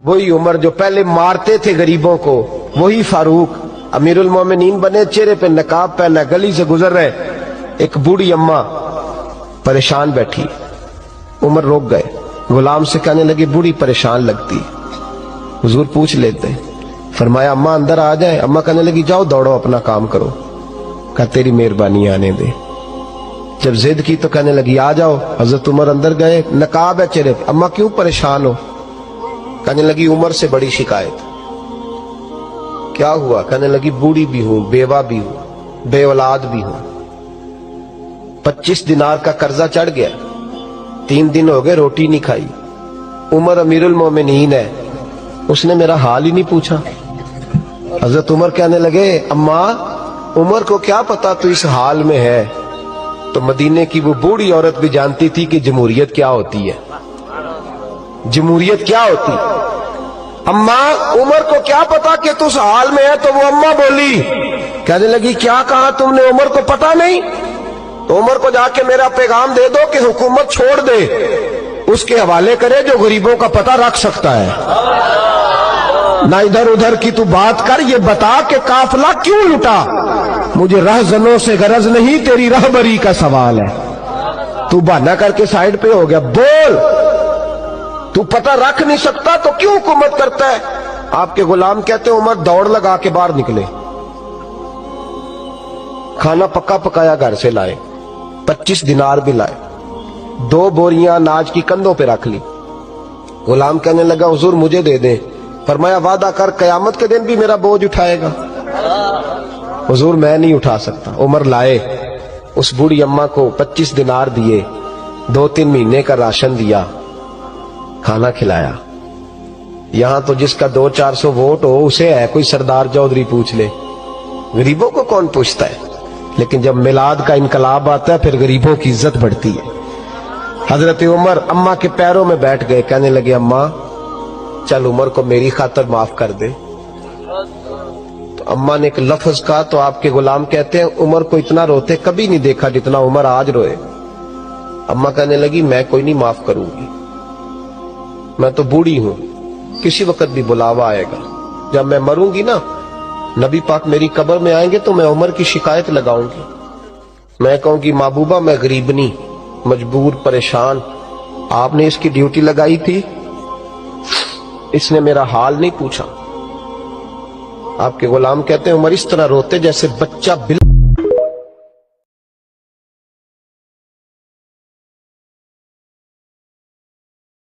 وہی عمر جو پہلے مارتے تھے غریبوں کو، وہی فاروق امیرُ المومنین بنے، چہرے پہ نقاب پہنا، گلی سے گزر رہے، ایک بوڑھی اماں پریشان بیٹھی، عمر روک گئے، غلام سے کہنے لگے بوڑھی پریشان لگتی، حضور پوچھ لیتے، فرمایا اماں اندر آ جائے، اماں کہنے لگی جاؤ دوڑو اپنا کام کرو، کہا تیری مہربانی آنے دے، جب ضد کی تو کہنے لگی آ جاؤ، حضرت عمر اندر گئے، نقاب ہے چہرے پہ، اماں کیوں پریشان ہو؟ کہنے لگی عمر سے بڑی شکایت۔ کیا ہوا؟ کہنے لگی بوڑھی بھی ہوں، بیوہ بھی ہوں، بے اولاد بھی ہوں، 25 دینار کا قرضہ چڑھ گیا، 3 دن ہو گئے روٹی نہیں کھائی، عمر امیر المومنین ہے، اس نے میرا حال ہی نہیں پوچھا۔ حضرت عمر کہنے لگے اماں عمر کو کیا پتا تو اس حال میں ہے؟ تو مدینے کی وہ بوڑھی عورت بھی جانتی تھی کہ جمہوریت کیا ہوتی ہے، جمہوریت کیا ہوتی ہے۔ اماں عمر کو کیا پتا کہ تو اس حال میں ہے؟ تو وہ اماں بولی، کہنے لگی کیا کہا تم نے؟ عمر کو پتا نہیں؟ تو عمر کو جا کے میرا پیغام دے دو کہ حکومت چھوڑ دے، اس کے حوالے کرے جو غریبوں کا پتہ رکھ سکتا ہے، نہ ادھر ادھر کی تو بات کر، یہ بتا کہ قافلہ کیوں لٹا؟ مجھے رہزنوں سے غرض نہیں، تیری رہبری کا سوال ہے۔ تو بہانہ کر کے سائیڈ پہ ہو گیا، بول، تو پتہ رکھ نہیں سکتا تو کیوں حکومت کرتا ہے؟ آپ کے غلام کہتے ہیں عمر دوڑ لگا کے باہر نکلے، کھانا پکا پکایا گھر سے لائے، 25 دینار بھی لائے، 2 بوریاں اناج کی کندھوں پہ رکھ لی۔ غلام کہنے لگا حضور مجھے دے دیں، فرمایا وعدہ کر قیامت کے دن بھی میرا بوجھ اٹھائے گا؟ حضور میں نہیں اٹھا سکتا۔ عمر لائے، اس بوڑھی اماں کو 25 دینار دیے، 2-3 مہینے کا راشن دیا، کھانا کھلایا۔ یہاں تو جس کا 200-400 ووٹ ہو اسے ہے کوئی سردار چودھری پوچھ لے، غریبوں کو کون پوچھتا ہے؟ لیکن جب میلاد کا انقلاب آتا ہے پھر غریبوں کی عزت بڑھتی ہے۔ حضرت عمر اماں کے پیروں میں بیٹھ گئے، کہنے لگے اماں چل عمر کو میری خاطر معاف کر دے۔ تو اماں نے ایک لفظ کہا تو آپ کے غلام کہتے ہیں عمر کو اتنا روتے کبھی نہیں دیکھا جتنا عمر آج روئے۔ اماں کہنے لگی میں کوئی نہیں معاف کروں گی، میں تو بوڑھی ہوں، کسی وقت بھی بلاوا آئے گا، جب میں مروں گی نا نبی پاک میری قبر میں آئیں گے تو میں عمر کی شکایت لگاؤں گی، میں کہوں گی محبوبہ میں غریبنی، مجبور، پریشان، آپ نے اس کی ڈیوٹی لگائی تھی، اس نے میرا حال نہیں پوچھا۔ آپ کے غلام کہتے ہیں عمر اس طرح روتے جیسے بچہ